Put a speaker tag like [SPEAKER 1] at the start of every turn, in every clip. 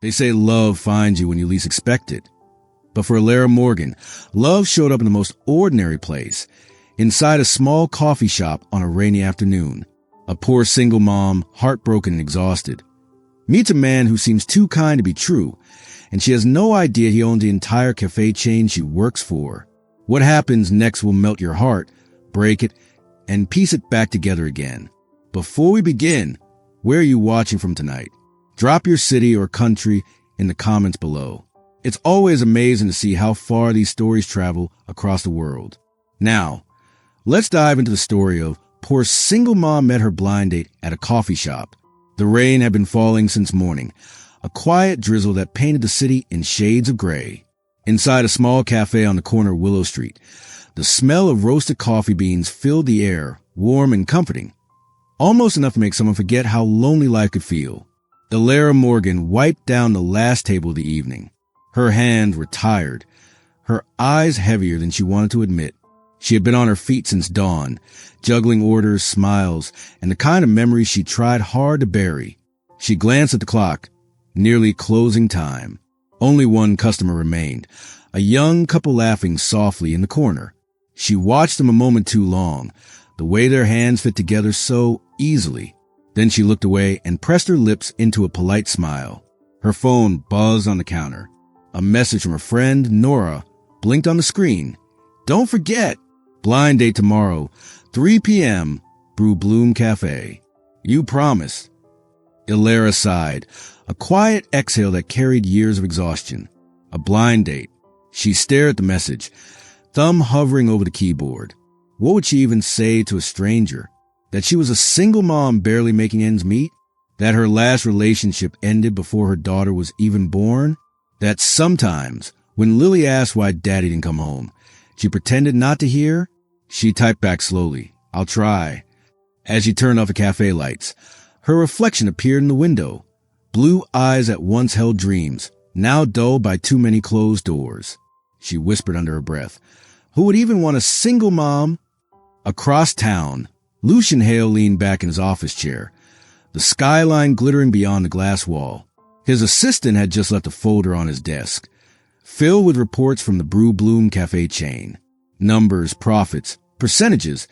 [SPEAKER 1] They say love finds you when you least expect it. But for Elara Morgan, love showed up in the most ordinary place, inside a small coffee shop on a rainy afternoon. A poor single mom, heartbroken and exhausted, meets a man who seems too kind to be true, and she has no idea he owns the entire cafe chain she works for. What happens next will melt your heart, break it, and piece it back together again. Before we begin, where are you watching from tonight? Drop your city or country in the comments below. It's always amazing to see how far these stories travel across the world. Now, let's dive into the story of poor single mom met her blind date at a coffee shop. The rain had been falling since morning, a quiet drizzle that painted the city in shades of gray. Inside a small cafe on the corner of Willow Street, the smell of roasted coffee beans filled the air, warm and comforting, almost enough to make someone forget how lonely life could feel. Elara Morgan wiped down the last table of the evening. Her hands were tired, her eyes heavier than she wanted to admit. She had been on her feet since dawn, juggling orders, smiles, and the kind of memories she tried hard to bury. She glanced at the clock, nearly closing time. Only one customer remained, a young couple laughing softly in the corner. She watched them a moment too long, the way their hands fit together so easily. Then she looked away and pressed her lips into a polite smile. Her phone buzzed on the counter. A message from her friend, Nora, blinked on the screen. Don't forget, blind date tomorrow, 3 p.m., Brew Bloom Cafe. You promised. Elara sighed, a quiet exhale that carried years of exhaustion. A blind date. She stared at the message, thumb hovering over the keyboard. What would she even say to a stranger? That she was a single mom barely making ends meet? That her last relationship ended before her daughter was even born? That sometimes, when Lily asked why Daddy didn't come home, she pretended not to hear? She typed back slowly, I'll try. As she turned off the cafe lights, her reflection appeared in the window. Blue eyes that once held dreams, now dulled by too many closed doors. She whispered under her breath, who would even want a single mom? Across town, Lucian Hale leaned back in his office chair, the skyline glittering beyond the glass wall. His assistant had just left a folder on his desk, filled with reports from the Brew Bloom Cafe chain. Numbers, profits, percentages,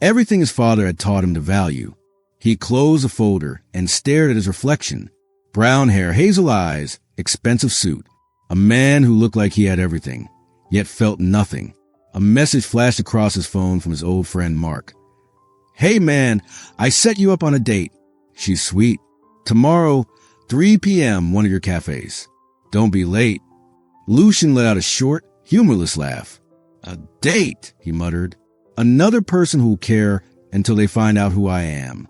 [SPEAKER 1] everything his father had taught him to value. He closed the folder and stared at his reflection. Brown hair, hazel eyes, expensive suit. A man who looked like he had everything, yet felt nothing. A message flashed across his phone from his old friend Mark. Hey man, I set you up on a date. She's sweet. Tomorrow, 3 p.m., one of your cafes. Don't be late. Lucian let out a short, humorless laugh. A date, he muttered. Another person who'll care until they find out who I am.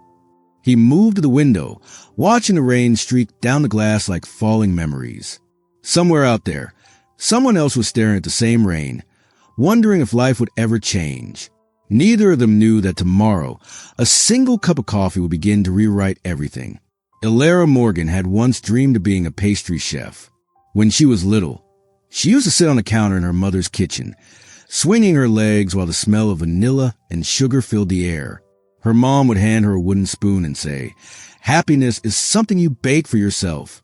[SPEAKER 1] He moved to the window, watching the rain streak down the glass like falling memories. Somewhere out there, someone else was staring at the same rain, wondering if life would ever change. Neither of them knew that tomorrow, a single cup of coffee would begin to rewrite everything. Elara Morgan had once dreamed of being a pastry chef. When she was little, she used to sit on the counter in her mother's kitchen, swinging her legs while the smell of vanilla and sugar filled the air. Her mom would hand her a wooden spoon and say, happiness is something you bake for yourself.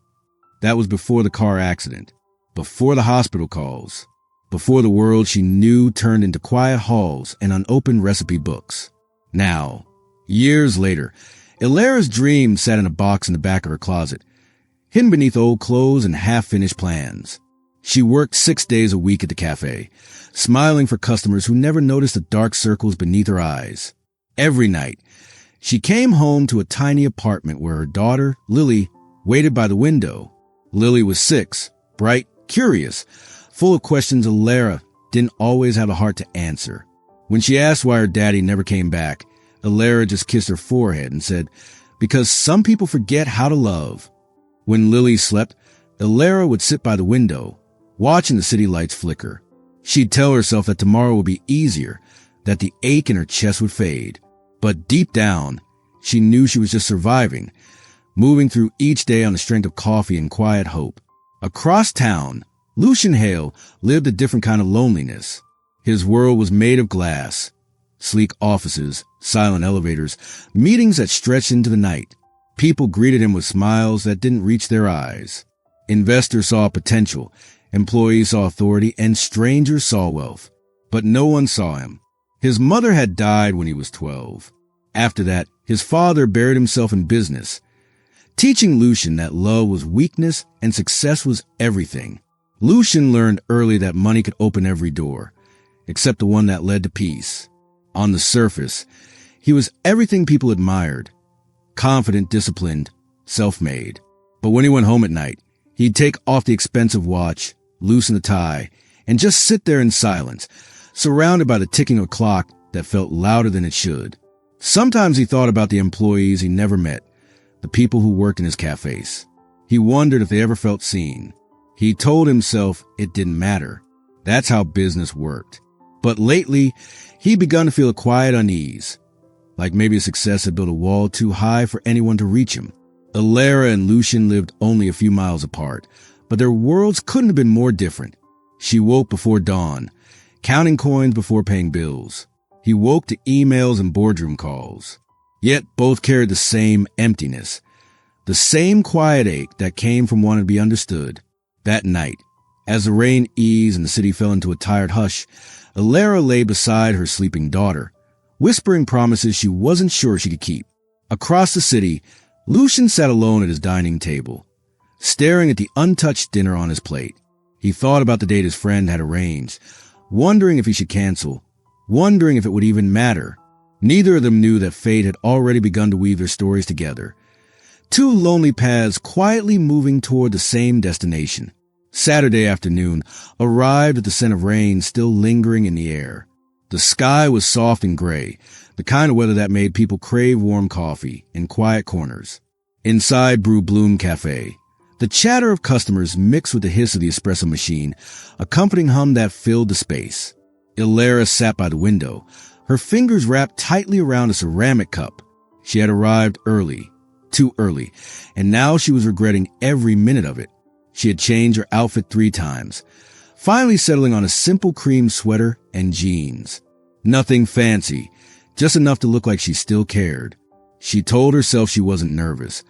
[SPEAKER 1] That was before the car accident, before the hospital calls, before the world she knew turned into quiet halls and unopened recipe books. Now, years later, Elara's dream sat in a box in the back of her closet, hidden beneath old clothes and half-finished plans. She worked 6 days a week at the cafe, smiling for customers who never noticed the dark circles beneath her eyes. Every night, she came home to a tiny apartment where her daughter, Lily, waited by the window. Lily was 6, bright, curious, full of questions Elara didn't always have a heart to answer. When she asked why her daddy never came back, Elara just kissed her forehead and said, because some people forget how to love. When Lily slept, Elara would sit by the window, watching the city lights flicker. She'd tell herself that tomorrow would be easier, that the ache in her chest would fade. But deep down, she knew she was just surviving, moving through each day on the strength of coffee and quiet hope. Across town, Lucian Hale lived a different kind of loneliness. His world was made of glass. Sleek offices, silent elevators, meetings that stretched into the night. People greeted him with smiles that didn't reach their eyes. Investors saw potential, employees saw authority, and strangers saw wealth. But no one saw him. His mother had died when he was 12. After that, his father buried himself in business, teaching Lucian that love was weakness and success was everything. Lucian learned early that money could open every door, except the one that led to peace. On the surface, he was everything people admired: confident, disciplined, self-made. But when he went home at night, he'd take off the expensive watch, loosen the tie, and just sit there in silence, surrounded by the ticking of a clock that felt louder than it should. Sometimes he thought about the employees he never met, the people who worked in his cafes. He wondered if they ever felt seen. He told himself it didn't matter. That's how business worked. But lately, he'd begun to feel a quiet unease, like maybe his success had built a wall too high for anyone to reach him. Elara and Lucian lived only a few miles apart, but their worlds couldn't have been more different. She woke before dawn, counting coins before paying bills. He woke to emails and boardroom calls. Yet both carried the same emptiness, the same quiet ache that came from wanting to be understood. That night, as the rain eased and the city fell into a tired hush, Elara lay beside her sleeping daughter, whispering promises she wasn't sure she could keep. Across the city, Lucian sat alone at his dining table, staring at the untouched dinner on his plate. He thought about the date his friend had arranged, wondering if he should cancel, wondering if it would even matter. Neither of them knew that fate had already begun to weave their stories together. Two lonely paths quietly moving toward the same destination. Saturday afternoon arrived with the scent of rain still lingering in the air. The sky was soft and gray, the kind of weather that made people crave warm coffee in quiet corners. Inside Brew Bloom Cafe, the chatter of customers mixed with the hiss of the espresso machine, a comforting hum that filled the space. Elara sat by the window, her fingers wrapped tightly around a ceramic cup. She had arrived early, too early, and now she was regretting every minute of it. She had changed her outfit 3 times, finally settling on a simple cream sweater and jeans. Nothing fancy, just enough to look like she still cared. She told herself she wasn't nervous,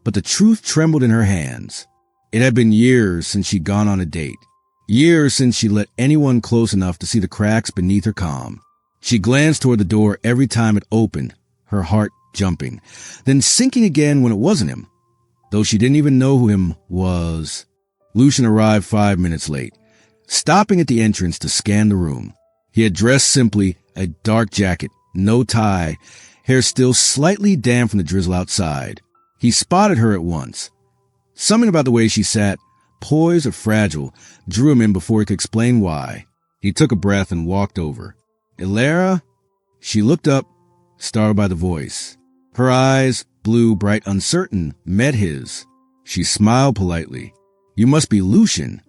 [SPEAKER 1] but the truth trembled in her hands. It had been years since she'd gone on a date, years since she let anyone close enough to see the cracks beneath her calm. She glanced toward the door every time it opened, her heart jumping, then sinking again when it wasn't him, though she didn't even know who him was. Lucian arrived 5 minutes late, stopping at the entrance to scan the room. He had dressed simply, a dark jacket, no tie, hair still slightly damp from the drizzle outside. He spotted her at once. Something about the way she sat, poised or fragile, drew him in before he could explain why. He took a breath and walked over. "Elara?" She looked up, startled by the voice. Her eyes, blue, bright, uncertain, met his. She smiled politely. "You must be Lucian."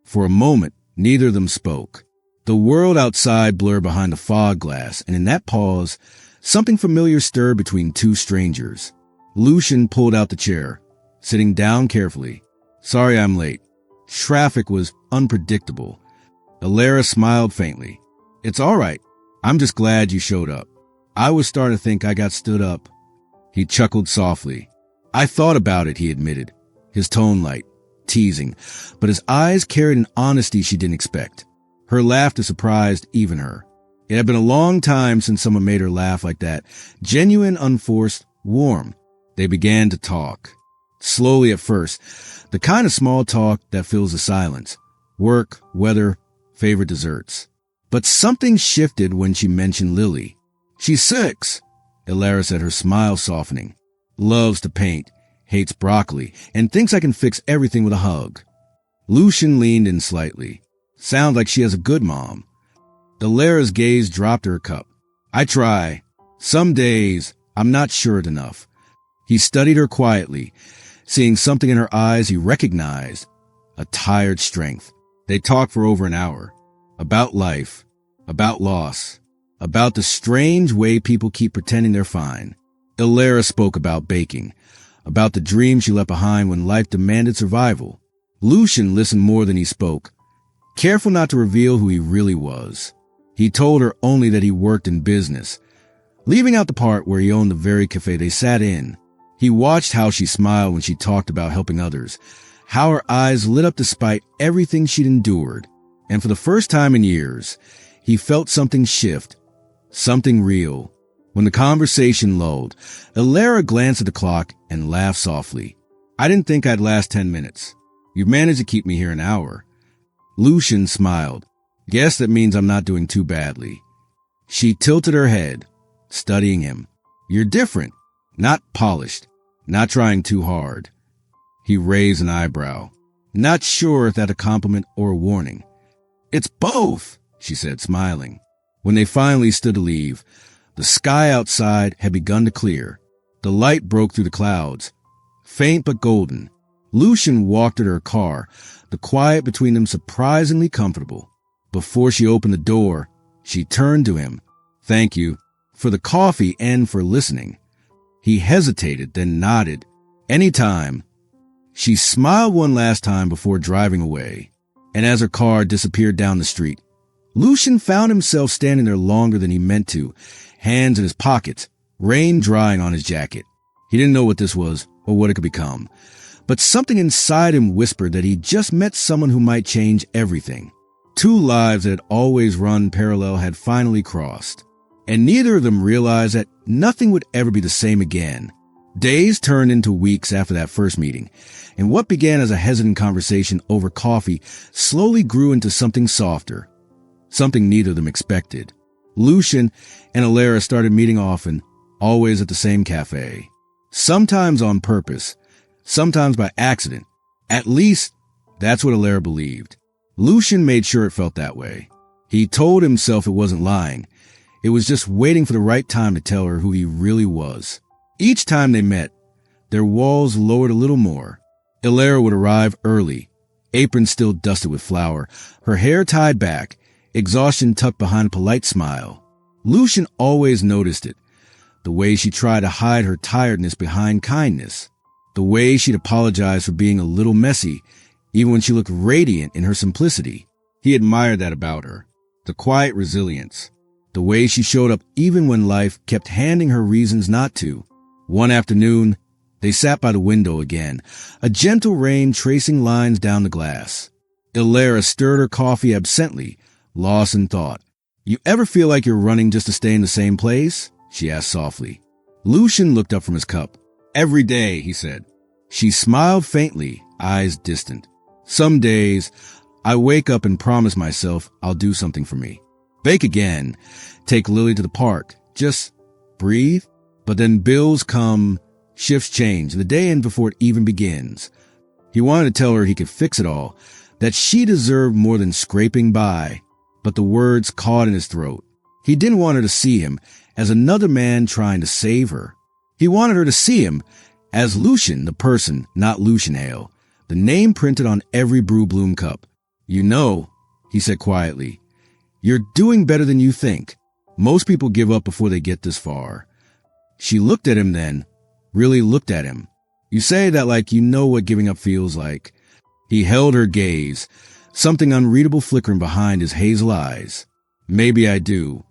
[SPEAKER 1] For a moment, neither of them spoke. The world outside blurred behind a fog glass, and in that pause, something familiar stirred between two strangers. Lucian pulled out the chair, sitting down carefully. "Sorry I'm late. Traffic was unpredictable." Elara smiled faintly. "It's all right. I'm just glad you showed up. I was starting to think I got stood up." He chuckled softly. "I thought about it," he admitted, his tone light, teasing, but his eyes carried an honesty she didn't expect. Her laughter surprised even her. It had been a long time since someone made her laugh like that, genuine, unforced, warm. They began to talk. Slowly at first, the kind of small talk that fills the silence. Work, weather, favorite desserts. But something shifted when she mentioned Lily. "She's 6, Elara said, her smile softening. "Loves to paint, hates broccoli, and thinks I can fix everything with a hug." Lucian leaned in slightly. "Sounds like she has a good mom." Elara's gaze dropped to her cup. "I try. Some days, I'm not sure it enough." He studied her quietly, seeing something in her eyes he recognized, a tired strength. They talked for over an hour. About life, about loss, about the strange way people keep pretending they're fine. Elara spoke about baking, about the dreams she left behind when life demanded survival. Lucian listened more than he spoke, careful not to reveal who he really was. He told her only that he worked in business, leaving out the part where he owned the very cafe they sat in. He watched how she smiled when she talked about helping others, how her eyes lit up despite everything she'd endured. And for the first time in years, he felt something shift, something real. When the conversation lulled, Elara glanced at the clock and laughed softly. I didn't think I'd last 10 minutes. You've managed to keep me here an hour. Lucian smiled. Guess that means I'm not doing too badly. She tilted her head, studying him. You're different, not polished, not trying too hard. He raised an eyebrow, not sure if that a compliment or a warning. It's both, she said, smiling. When they finally stood to leave, the sky outside had begun to clear. The light broke through the clouds, faint but golden. Lucian walked to her car, the quiet between them surprisingly comfortable. Before she opened the door, she turned to him. Thank you for the coffee and for listening. He hesitated, then nodded. Anytime. She smiled one last time before driving away. And as her car disappeared down the street, Lucian found himself standing there longer than he meant to, hands in his pockets, rain drying on his jacket. He didn't know what this was or what it could become, but something inside him whispered that he just met someone who might change everything. Two lives that had always run parallel had finally crossed, and neither of them realized that nothing would ever be the same again. Days turned into weeks after that first meeting, and what began as a hesitant conversation over coffee slowly grew into something softer, something neither of them expected. Lucian and Elara started meeting often, always at the same café. Sometimes on purpose, sometimes by accident. At least, that's what Elara believed. Lucian made sure it felt that way. He told himself it wasn't lying. It was just waiting for the right time to tell her who he really was. Each time they met, their walls lowered a little more. Elara would arrive early, apron still dusted with flour, her hair tied back, exhaustion tucked behind a polite smile. Lucian always noticed it, the way she tried to hide her tiredness behind kindness, the way she'd apologize for being a little messy, even when she looked radiant in her simplicity. He admired that about her, the quiet resilience, the way she showed up even when life kept handing her reasons not to. One afternoon, they sat by the window again, a gentle rain tracing lines down the glass. Elara stirred her coffee absently, lost in thought. You ever feel like you're running just to stay in the same place? She asked softly. Lucian looked up from his cup. Every day, he said. She smiled faintly, eyes distant. Some days, I wake up and promise myself I'll do something for me. Bake again, take Lily to the park, just breathe. But then bills come, shifts change, the day ends before it even begins. He wanted to tell her he could fix it all, that she deserved more than scraping by, but the words caught in his throat. He didn't want her to see him as another man trying to save her. He wanted her to see him as Lucian, the person, not Lucian Ale, the name printed on every Brew Bloom cup. You know, he said quietly, you're doing better than you think. Most people give up before they get this far. She looked at him then, really looked at him. You say that like you know what giving up feels like. He held her gaze, something unreadable flickering behind his hazel eyes. Maybe I do.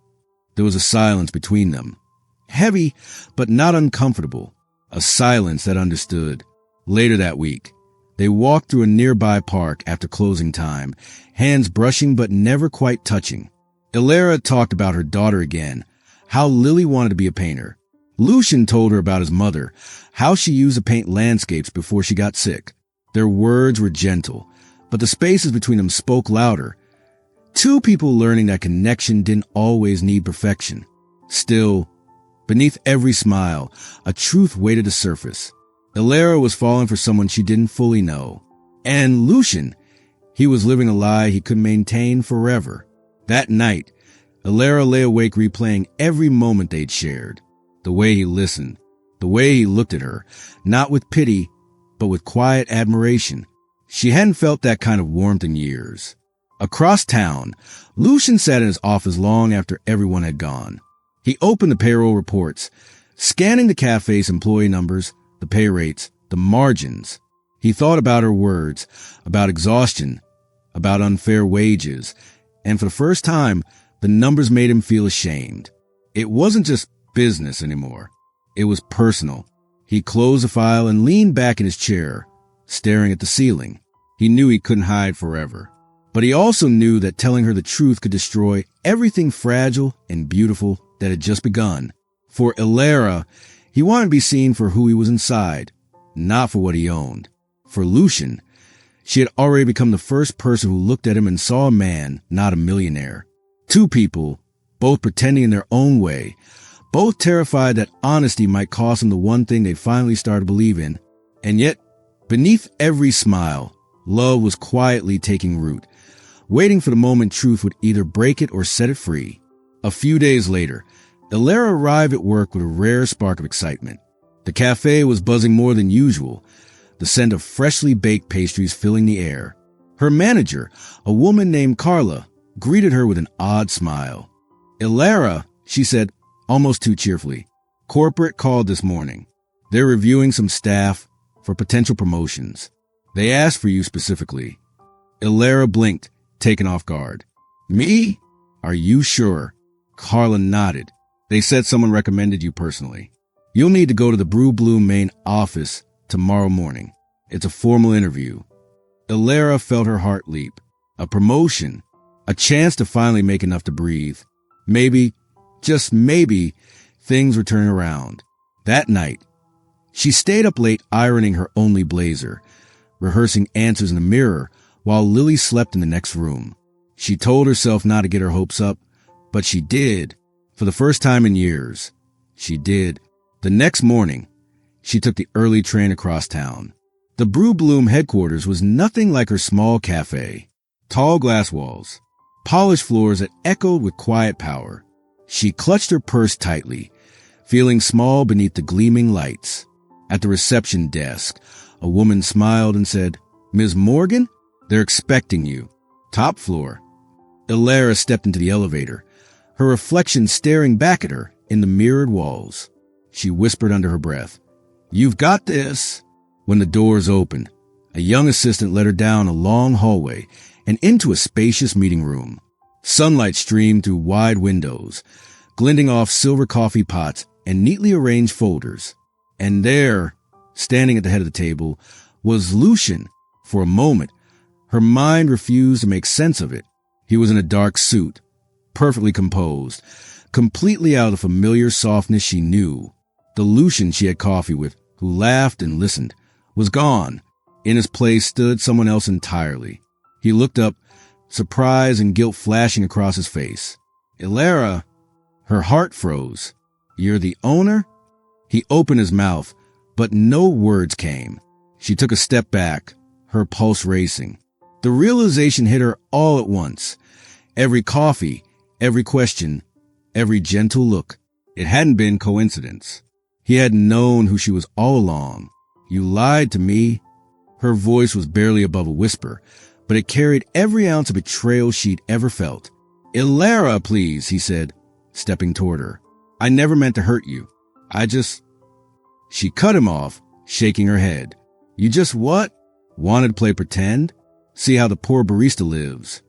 [SPEAKER 1] There was a silence between them. Heavy, but not uncomfortable. A silence that understood. Later that week, they walked through a nearby park after closing time, hands brushing but never quite touching. Elara talked about her daughter again, how Lily wanted to be a painter. Lucian told her about his mother, how she used to paint landscapes before she got sick. Their words were gentle, but the spaces between them spoke louder. Two people learning that connection didn't always need perfection. Still, beneath every smile, a truth waited to surface. Elara was falling for someone she didn't fully know. And Lucian, he was living a lie he could maintain forever. That night, Elara lay awake replaying every moment they'd shared. The way he listened, the way he looked at her, not with pity, but with quiet admiration. She hadn't felt that kind of warmth in years. Across town, Lucian sat in his office long after everyone had gone. He opened the payroll reports, scanning the cafe's employee numbers, the pay rates, the margins. He thought about her words, about exhaustion, about unfair wages, and for the first time, the numbers made him feel ashamed. It wasn't just business anymore. It was personal. He closed the file and leaned back in his chair, staring at the ceiling. He knew he couldn't hide forever. But he also knew that telling her the truth could destroy everything fragile and beautiful that had just begun. For Elara, he wanted to be seen for who he was inside, not for what he owned. For Lucian, she had already become the first person who looked at him and saw a man, not a millionaire. Two people, both pretending in their own way, both terrified that honesty might cost them the one thing they finally started to believe in. And yet, beneath every smile, love was quietly taking root, waiting for the moment truth would either break it or set it free. A few days later, Elara arrived at work with a rare spark of excitement. The cafe was buzzing more than usual, the scent of freshly baked pastries filling the air. Her manager, a woman named Carla, greeted her with an odd smile. "Elara," she said, almost too cheerfully. "Corporate called this morning. They're reviewing some staff for potential promotions. They asked for you specifically." Elara blinked, taken off guard. "Me? Are you sure?" Carla nodded. "They said someone recommended you personally. You'll need to go to the Brew Bloom main office tomorrow morning. It's a formal interview." Elara felt her heart leap. A promotion. A chance to finally make enough to breathe. Maybe, just maybe, things were turning around. That night, she stayed up late ironing her only blazer, rehearsing answers in the mirror while Lily slept in the next room. She told herself not to get her hopes up, but she did. For the first time in years, she did. The next morning, she took the early train across town. The Brew Bloom headquarters was nothing like her small cafe. Tall glass walls, polished floors that echoed with quiet power. She clutched her purse tightly, feeling small beneath the gleaming lights. At the reception desk, a woman smiled and said, "Ms. Morgan, they're expecting you. Top floor." Elara stepped into the elevator, her reflection staring back at her in the mirrored walls. She whispered under her breath, "You've got this." When the doors opened, a young assistant led her down a long hallway and into a spacious meeting room. Sunlight streamed through wide windows, glinting off silver coffee pots and neatly arranged folders. And there, standing at the head of the table, was Lucian. For a moment, her mind refused to make sense of it. He was in a dark suit, perfectly composed, completely out of the familiar softness she knew. The Lucian she had coffee with, who laughed and listened, was gone. In his place stood someone else entirely. He looked up, surprise and guilt flashing across his face. "Elara," her heart froze. "You're the owner?" He opened his mouth, but no words came. She took a step back, her pulse racing. The realization hit her all at once. Every coffee, every question, every gentle look. It hadn't been coincidence. He had known who she was all along. "You lied to me." Her voice was barely above a whisper, but it carried every ounce of betrayal she'd ever felt. "Elara, please," he said, stepping toward her. "I never meant to hurt you. She cut him off, shaking her head. "You just what? Wanted to play pretend? See how the poor barista lives."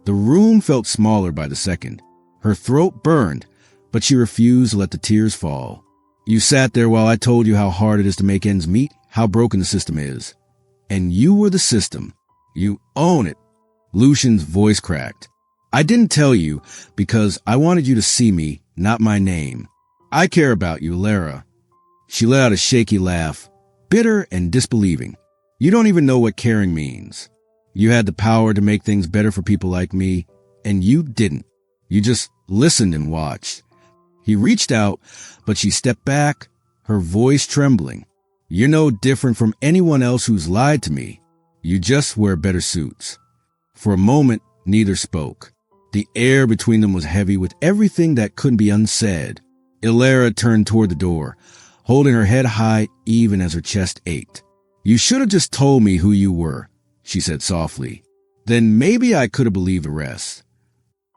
[SPEAKER 1] The room felt smaller by the second. Her throat burned, but she refused to let the tears fall. "You sat there while I told you how hard it is to make ends meet, how broken the system is. And you were the system. You own it." Lucian's voice cracked. "I didn't tell you because I wanted you to see me, not my name. I care about you, Elara." She let out a shaky laugh, bitter and disbelieving. "You don't even know what caring means. You had the power to make things better for people like me, and you didn't. You just listened and watched." He reached out, but she stepped back, her voice trembling. "You're no different from anyone else who's lied to me. You just wear better suits." For a moment, neither spoke. The air between them was heavy with everything that couldn't be unsaid. Elara turned toward the door, holding her head high even as her chest ached. "You should have just told me who you were," she said softly. "Then maybe I could have believed the rest."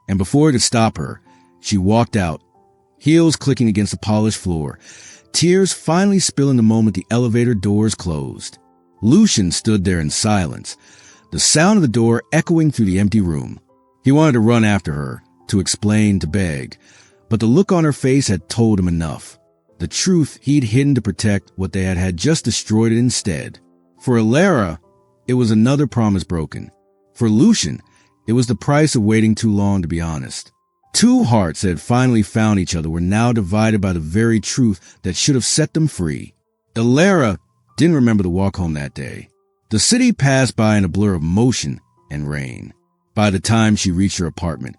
[SPEAKER 1] And before he could stop her, she walked out, heels clicking against the polished floor, tears finally spilling the moment the elevator doors closed. Lucian stood there in silence, the sound of the door echoing through the empty room. He wanted to run after her, to explain, to beg, but the look on her face had told him enough. The truth he'd hidden to protect what they had just destroyed it instead. For Elara, it was another promise broken. For Lucian, it was the price of waiting too long, to be honest. Two hearts that had finally found each other were now divided by the very truth that should have set them free. Elara didn't remember the walk home that day. The city passed by in a blur of motion and rain. By the time she reached her apartment,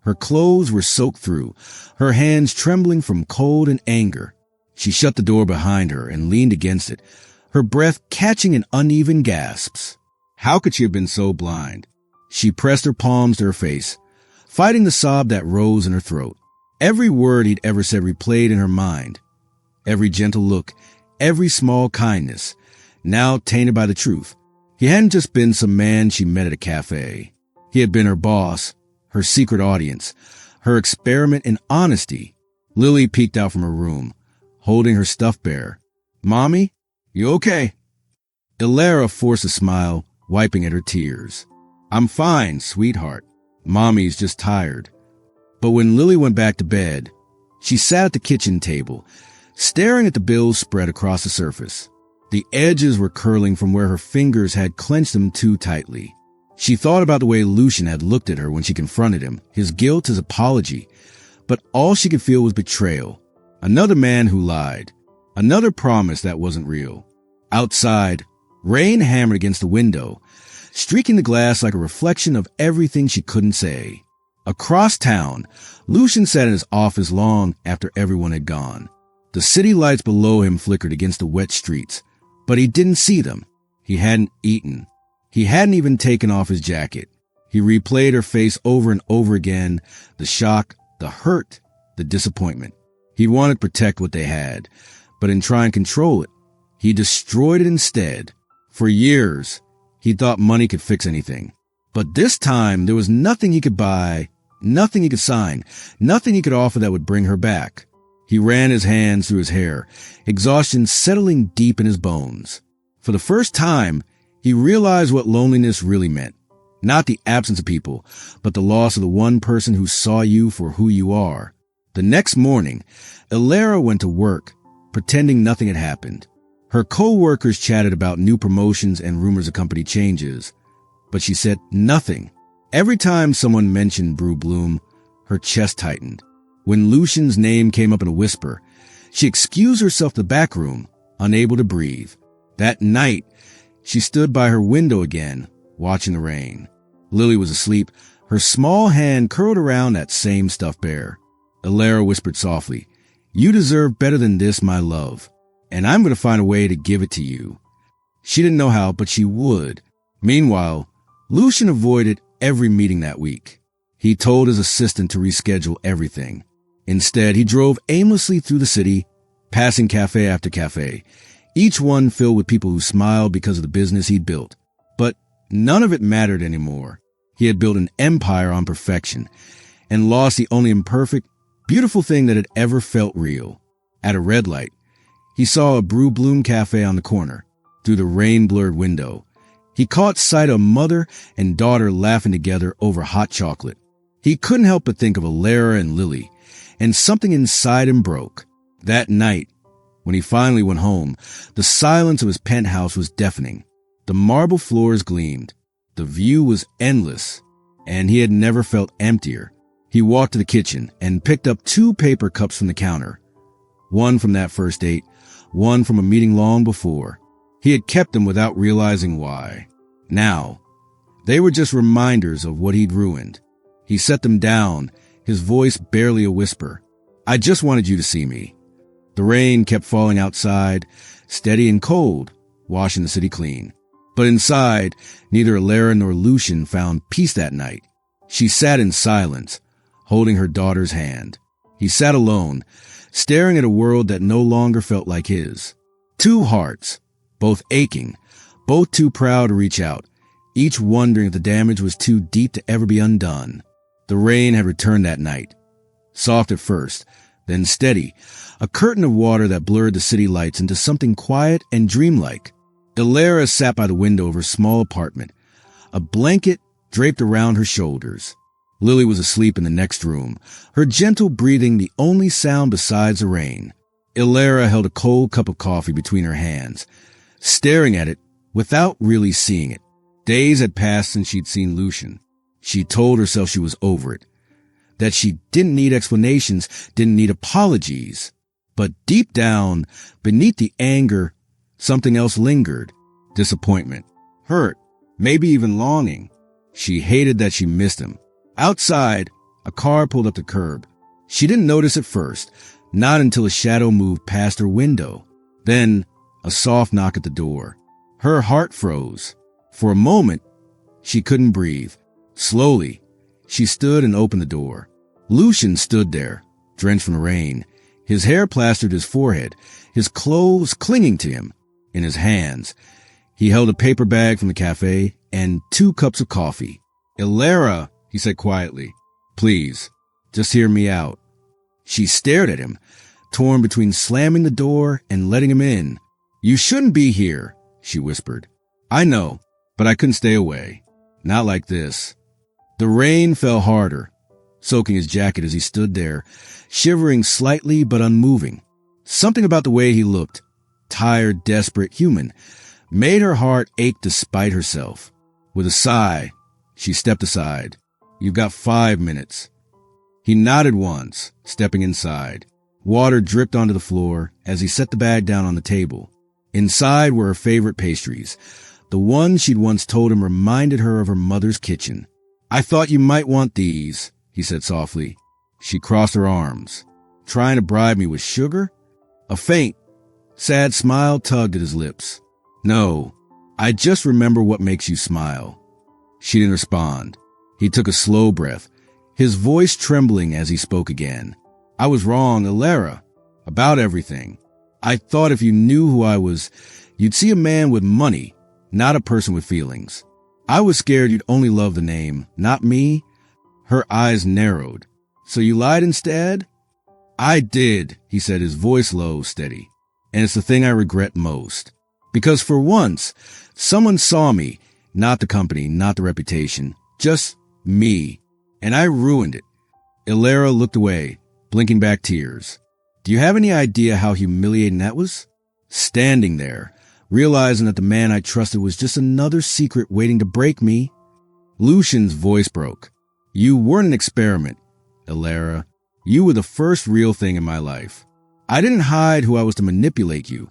[SPEAKER 1] her clothes were soaked through, her hands trembling from cold and anger. She shut the door behind her and leaned against it, her breath catching in uneven gasps. How could she have been so blind? She pressed her palms to her face, fighting the sob that rose in her throat. Every word he'd ever said replayed in her mind. Every gentle look, every small kindness, now tainted by the truth. He hadn't just been some man she met at a café. He had been her boss, her secret audience, her experiment in honesty. Lily peeked out from her room, holding her stuffed bear. "Mommy, you okay?" Elara forced a smile, wiping at her tears. "I'm fine, sweetheart. Mommy's just tired." But when Lily went back to bed, she sat at the kitchen table, staring at the bills spread across the surface. The edges were curling from where her fingers had clenched them too tightly. She thought about the way Lucian had looked at her when she confronted him, his guilt, his apology. But all she could feel was betrayal. Another man who lied. Another promise that wasn't real. Outside, rain hammered against the window, streaking the glass like a reflection of everything she couldn't say. Across town, Lucian sat in his office long after everyone had gone. The city lights below him flickered against the wet streets, but he didn't see them. He hadn't eaten. He hadn't even taken off his jacket. He replayed her face over and over again, the shock, the hurt, the disappointment. He wanted to protect what they had, but in trying to control it, he destroyed it instead. For years, he thought money could fix anything. But this time, there was nothing he could buy, nothing he could sign, nothing he could offer that would bring her back. He ran his hands through his hair, exhaustion settling deep in his bones. For the first time, he realized what loneliness really meant. Not the absence of people, but the loss of the one person who saw you for who you are. The next morning, Elara went to work, pretending nothing had happened. Her co-workers chatted about new promotions and rumors of company changes, but she said nothing. Every time someone mentioned Brew Bloom, her chest tightened. When Lucian's name came up in a whisper, she excused herself to the back room, unable to breathe. That night, she stood by her window again, watching the rain. Lily was asleep, her small hand curled around that same stuffed bear. Elara whispered softly, "You deserve better than this, my love, and I'm going to find a way to give it to you." She didn't know how, but she would. Meanwhile, Lucian avoided every meeting that week. He told his assistant to reschedule everything. Instead, he drove aimlessly through the city, passing cafe after cafe, each one filled with people who smiled because of the business he'd built. But none of it mattered anymore. He had built an empire on perfection and lost the only imperfect, beautiful thing that had ever felt real. At a red light, he saw a Brew Bloom cafe on the corner. Through the rain-blurred window, he caught sight of a mother and daughter laughing together over hot chocolate. He couldn't help but think of Elara and Lily, and something inside him broke. That night, when he finally went home, the silence of his penthouse was deafening. The marble floors gleamed. The view was endless, and he had never felt emptier. He walked to the kitchen and picked up 2 paper cups from the counter. One from that first date, one from a meeting long before. He had kept them without realizing why. Now, they were just reminders of what he'd ruined. He set them down, his voice barely a whisper. "I just wanted you to see me." The rain kept falling outside, steady and cold, washing the city clean. But inside, neither Elara nor Lucian found peace that night. She sat in silence, holding her daughter's hand. He sat alone, staring at a world that no longer felt like his. 2 hearts, both aching, both too proud to reach out, each wondering if the damage was too deep to ever be undone. The rain had returned that night. Soft at first, then steady, a curtain of water that blurred the city lights into something quiet and dreamlike. Elara sat by the window of her small apartment, a blanket draped around her shoulders. Lily was asleep in the next room, her gentle breathing the only sound besides the rain. Elara held a cold cup of coffee between her hands. Staring at it, without really seeing it. Days had passed since she'd seen Lucian. She told herself she was over it, that she didn't need explanations, didn't need apologies. But deep down, beneath the anger, something else lingered. Disappointment, hurt, maybe even longing. She hated that she missed him. Outside, a car pulled up the curb. She didn't notice at first, not until a shadow moved past her window. Then, a soft knock at the door. Her heart froze. For a moment, she couldn't breathe. Slowly, she stood and opened the door. Lucian stood there, drenched from the rain. His hair plastered his forehead, his clothes clinging to him. In his hands, he held a paper bag from the café and 2 cups of coffee. "Elara," he said quietly, "please, just hear me out." She stared at him, torn between slamming the door and letting him in. "You shouldn't be here," she whispered. "I know, but I couldn't stay away. Not like this." The rain fell harder, soaking his jacket as he stood there, shivering slightly but unmoving. Something about the way he looked, tired, desperate, human, made her heart ache despite herself. With a sigh, she stepped aside. "You've got 5 minutes." He nodded once, stepping inside. Water dripped onto the floor as he set the bag down on the table. Inside were her favorite pastries, the ones she'd once told him reminded her of her mother's kitchen. "I thought you might want these," he said softly. She crossed her arms. "Trying to bribe me with sugar?" A faint, sad smile tugged at his lips. "No, I just remember what makes you smile." She didn't respond. He took a slow breath, his voice trembling as he spoke again. "I was wrong, Elara, about everything. I thought if you knew who I was, you'd see a man with money, not a person with feelings. I was scared you'd only love the name, not me." Her eyes narrowed. "So you lied instead?" "I did," he said, his voice low, steady. "And it's the thing I regret most. Because for once, someone saw me, not the company, not the reputation, just me. And I ruined it." Elara looked away, blinking back tears. "Do you have any idea how humiliating that was? Standing there, realizing that the man I trusted was just another secret waiting to break me." Lucian's voice broke. "You weren't an experiment, Elara. You were the first real thing in my life. I didn't hide who I was to manipulate you.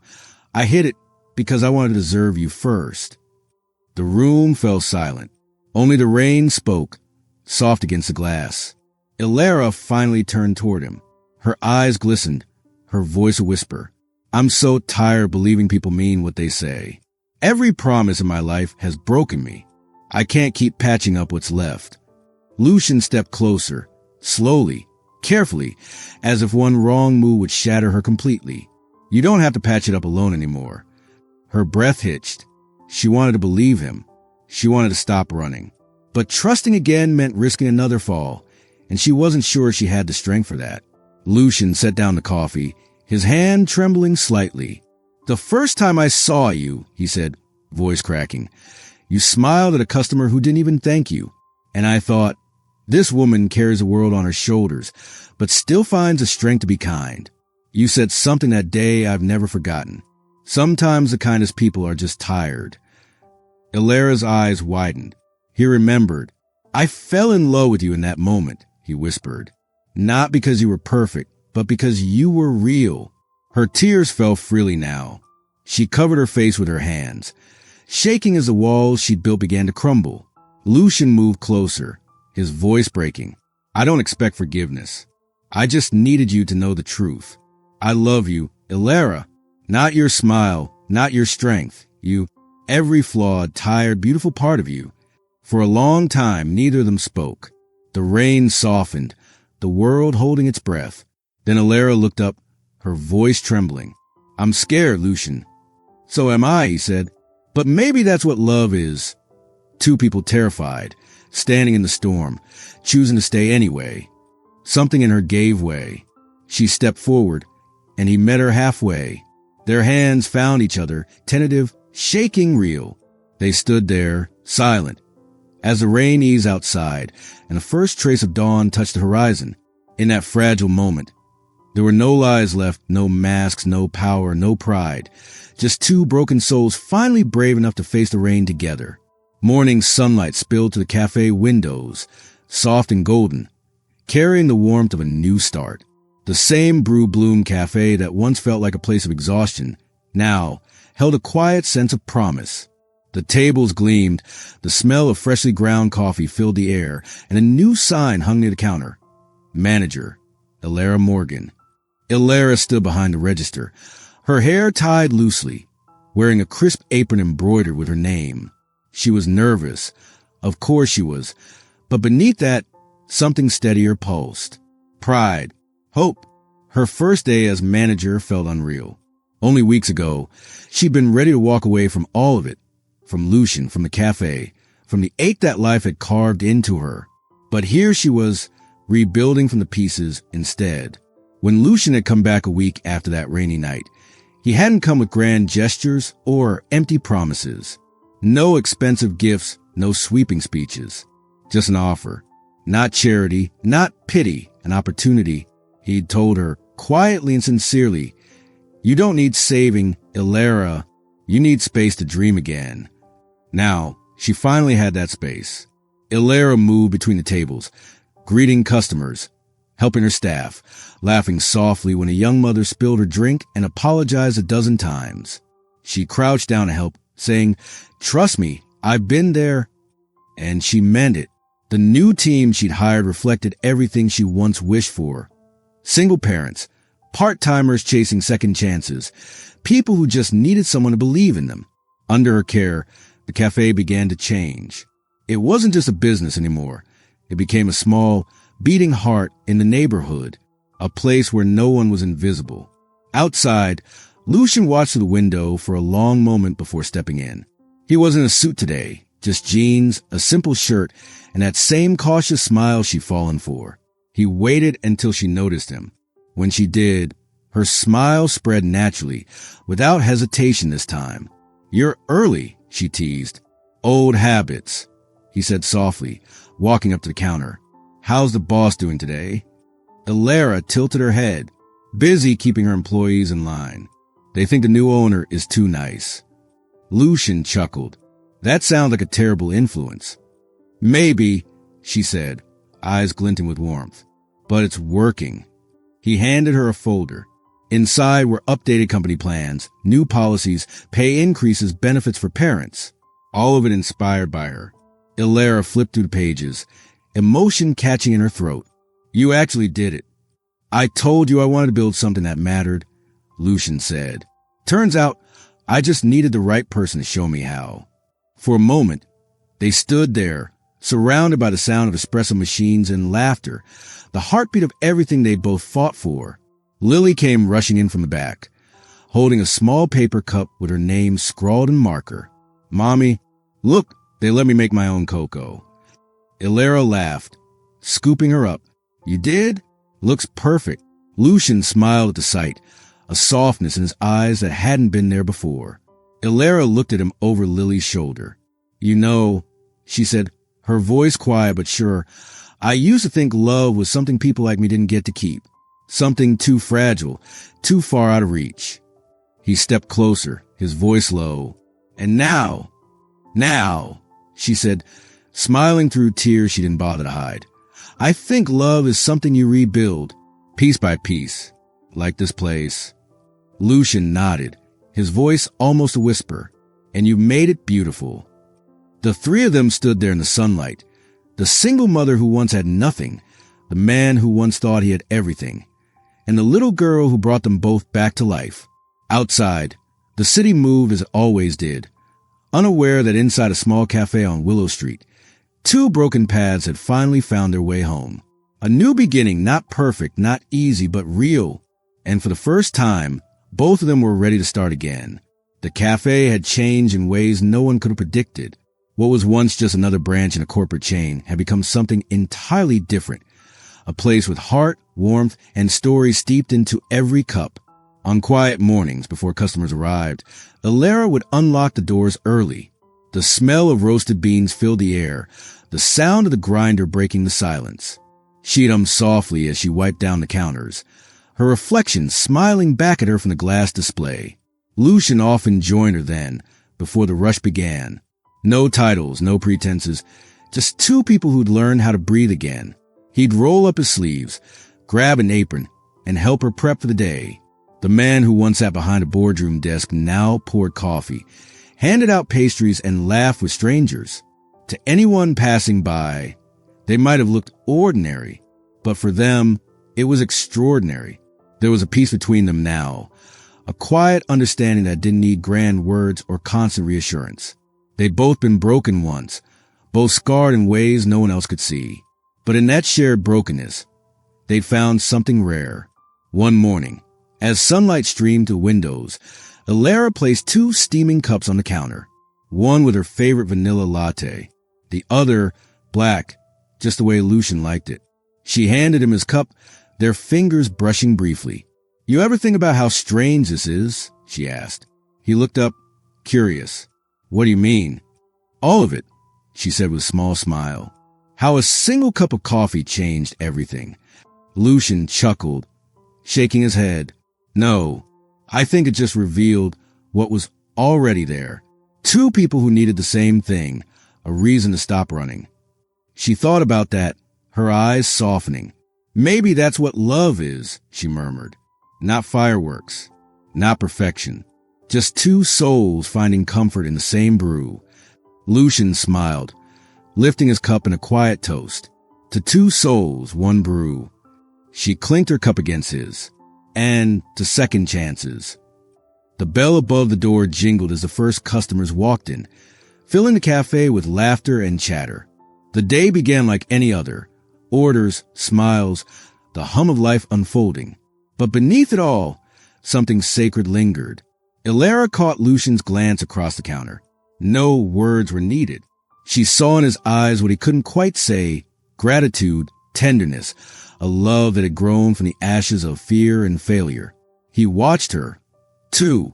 [SPEAKER 1] I hid it because I wanted to deserve you first." The room fell silent. Only the rain spoke, soft against the glass. Elara finally turned toward him. Her eyes glistened, her voice a whisper. "I'm so tired believing people mean what they say. Every promise in my life has broken me. I can't keep patching up what's left." Lucian stepped closer, slowly, carefully, as if one wrong move would shatter her completely. "You don't have to patch it up alone anymore." Her breath hitched. She wanted to believe him. She wanted to stop running. But trusting again meant risking another fall, and she wasn't sure she had the strength for that. Lucian set down the coffee, his hand trembling slightly. "The first time I saw you," he said, voice cracking, "you smiled at a customer who didn't even thank you. And I thought, this woman carries the world on her shoulders, but still finds the strength to be kind. You said something that day I've never forgotten. Sometimes the kindest people are just tired." Elara's eyes widened. He remembered. "I fell in love with you in that moment," he whispered. "Not because you were perfect, but because you were real." Her tears fell freely now. She covered her face with her hands, shaking as the walls she'd built began to crumble. Lucian moved closer, his voice breaking. "I don't expect forgiveness. I just needed you to know the truth. I love you, Elara. Not your smile, not your strength. You, every flawed, tired, beautiful part of you." For a long time, neither of them spoke. The rain softened, the world holding its breath. Then Elara looked up, her voice trembling. "I'm scared, Lucian." "So am I," he said. "But maybe that's what love is. 2 people terrified, standing in the storm, choosing to stay anyway." Something in her gave way. She stepped forward, and he met her halfway. Their hands found each other, tentative, shaking real. They stood there, silent. As the rain eased outside, and the first trace of dawn touched the horizon, in that fragile moment, There were no lies left, no masks, no power, no pride. Just two broken souls finally brave enough to face the rain together. Morning sunlight spilled to the cafe windows, soft and golden, carrying the warmth of a new start. The same Brew Bloom cafe that once felt like a place of exhaustion now held a quiet sense of promise. The tables gleamed, the smell of freshly ground coffee filled the air, and a new sign hung near the counter. Manager, Elara Morgan. Elara stood behind the register, her hair tied loosely, wearing a crisp apron embroidered with her name. She was nervous. Of course she was. But beneath that, something steadier pulsed. Pride. Hope. Her first day as manager felt unreal. Only weeks ago, she'd been ready to walk away from all of it. From Lucian, from the cafe, from the ache that life had carved into her. But here she was, rebuilding from the pieces instead. When Lucian had come back a week after that rainy night, he hadn't come with grand gestures or empty promises. No expensive gifts, no sweeping speeches. Just an offer. Not charity, not pity, an opportunity. He'd told her, quietly and sincerely, "You don't need saving, Elara. You need space to dream again." Now, she finally had that space. Elara moved between the tables, greeting customers, helping her staff, laughing softly when a young mother spilled her drink and apologized a dozen times. She crouched down to help, saying, "Trust me, I've been there." And she meant it. The new team she'd hired reflected everything she once wished for. Single parents, part-timers chasing second chances, people who just needed someone to believe in them. Under her care, the cafe began to change. It wasn't just a business anymore. It became a small, beating heart in the neighborhood, a place where no one was invisible. Outside, Lucian watched through the window for a long moment before stepping in. He wasn't in a suit today, just jeans, a simple shirt, and that same cautious smile she'd fallen for. He waited until she noticed him. When she did, her smile spread naturally, without hesitation this time. "You're early," she teased. "Old habits," he said softly, walking up to the counter. "How's the boss doing today?" Elara tilted her head, busy keeping her employees in line. "They think the new owner is too nice." Lucian chuckled. "That sounds like a terrible influence." "Maybe," she said, eyes glinting with warmth. "But it's working." He handed her a folder. Inside were updated company plans, new policies, pay increases, benefits for parents. All of it inspired by her. Elara flipped through the pages, emotion catching in her throat. "You actually did it." "I told you I wanted to build something that mattered," Lucian said. "Turns out I just needed the right person to show me how." For a moment, they stood there, surrounded by the sound of espresso machines and laughter, the heartbeat of everything they both fought for. Lily came rushing in from the back, holding a small paper cup with her name scrawled in marker. "Mommy, look, they let me make my own cocoa." Elara laughed, scooping her up. "You did? Looks perfect." Lucian smiled at the sight, a softness in his eyes that hadn't been there before. Elara looked at him over Lily's shoulder. "You know," she said, her voice quiet but sure, "I used to think love was something people like me didn't get to keep. Something too fragile, too far out of reach." He stepped closer, his voice low. "And now, she said, smiling through tears she didn't bother to hide, "I think love is something you rebuild, piece by piece, like this place." Lucian nodded, his voice almost a whisper. "And you made it beautiful." The three of them stood there in the sunlight. The single mother who once had nothing, the man who once thought he had everything, and the little girl who brought them both back to life. Outside, the city moved as it always did, unaware that inside a small cafe on Willow Street, two broken paths had finally found their way home. A new beginning, not perfect, not easy, but real. And for the first time, both of them were ready to start again. The cafe had changed in ways no one could have predicted. What was once just another branch in a corporate chain had become something entirely different. A place with heart, warmth, and stories steeped into every cup. On quiet mornings before customers arrived, Elara would unlock the doors early. The smell of roasted beans filled the air, the sound of the grinder breaking the silence. She'd hum softly as she wiped down the counters, her reflection smiling back at her from the glass display. Lucian often joined her then, before the rush began. No titles, no pretenses, just two people who'd learned how to breathe again. He'd roll up his sleeves, grab an apron, and help her prep for the day. The man who once sat behind a boardroom desk now poured coffee, handed out pastries, and laughed with strangers. To anyone passing by, they might have looked ordinary, but for them, it was extraordinary. There was a peace between them now, a quiet understanding that didn't need grand words or constant reassurance. They'd both been broken once, both scarred in ways no one else could see. But in that shared brokenness, they'd found something rare. One morning, as sunlight streamed through windows, Elara placed two steaming cups on the counter, one with her favorite vanilla latte, the other black, just the way Lucian liked it. She handed him his cup, their fingers brushing briefly. "You ever think about how strange this is?" she asked. He looked up, curious. "What do you mean?" "All of it," she said with a small smile. "How a single cup of coffee changed everything." Lucian chuckled, shaking his head. "No, I think it just revealed what was already there. Two people who needed the same thing, a reason to stop running." She thought about that, her eyes softening. "Maybe that's what love is," she murmured. "Not fireworks, not perfection, just two souls finding comfort in the same brew." Lucian smiled, lifting his cup in a quiet toast. To two souls, one brew. She clinked her cup against his. And to second chances. The bell above the door jingled as the first customers walked in, filling the cafe with laughter and chatter. The day began like any other. Orders, smiles, the hum of life unfolding. But beneath it all, something sacred lingered. Elara caught Lucian's glance across the counter. No words were needed. She saw in his eyes what he couldn't quite say, gratitude, tenderness, a love that had grown from the ashes of fear and failure. He watched her, too,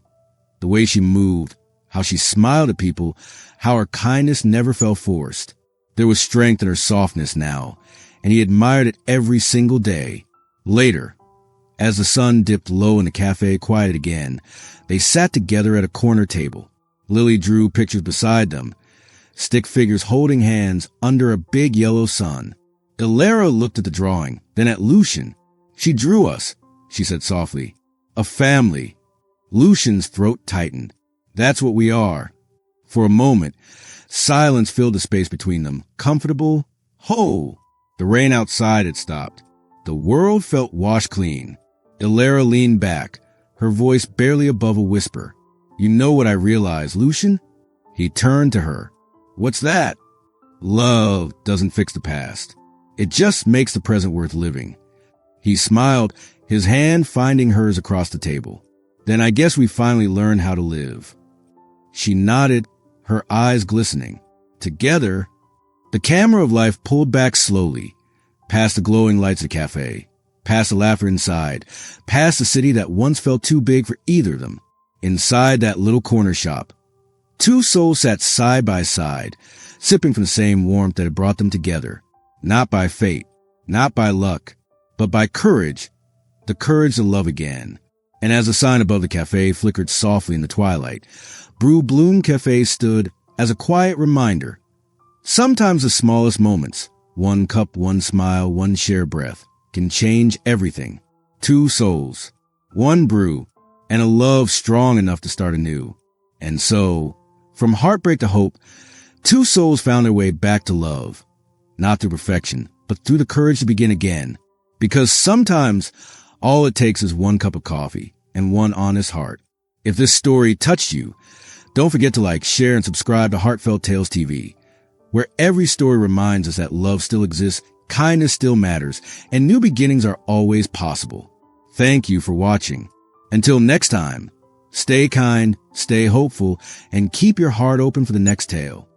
[SPEAKER 1] the way she moved, how she smiled at people, how her kindness never felt forced. There was strength in her softness now, and he admired it every single day. Later, as the sun dipped low and the cafe quieted again, they sat together at a corner table. Lily drew pictures beside them, stick figures holding hands under a big yellow sun. Elara looked at the drawing, then at Lucian. "She drew us," she said softly. "A family." Lucian's throat tightened. "That's what we are." For a moment, silence filled the space between them, comfortable, whole. The rain outside had stopped. The world felt washed clean. Elara leaned back, her voice barely above a whisper. "You know what I realized, Lucian?" He turned to her. "What's that?" "Love doesn't fix the past. It just makes the present worth living." He smiled, his hand finding hers across the table. "Then I guess we finally learned how to live." She nodded, her eyes glistening. Together, the camera of life pulled back slowly, past the glowing lights of the cafe, past the laughter inside, past the city that once felt too big for either of them. Inside that little corner shop, two souls sat side by side, sipping from the same warmth that had brought them together. Not by fate, not by luck, but by courage, the courage to love again. And as the sign above the cafe flickered softly in the twilight, Brew Bloom Cafe stood as a quiet reminder. Sometimes the smallest moments, one cup, one smile, one shared breath, can change everything. Two souls, one brew, and a love strong enough to start anew. And so, from heartbreak to hope, two souls found their way back to love. Not through perfection, but through the courage to begin again. Because sometimes all it takes is one cup of coffee and one honest heart. If this story touched you, don't forget to like, share, and subscribe to Heartfelt Tales TV, where every story reminds us that love still exists, kindness still matters, and new beginnings are always possible. Thank you for watching. Until next time, stay kind, stay hopeful, and keep your heart open for the next tale.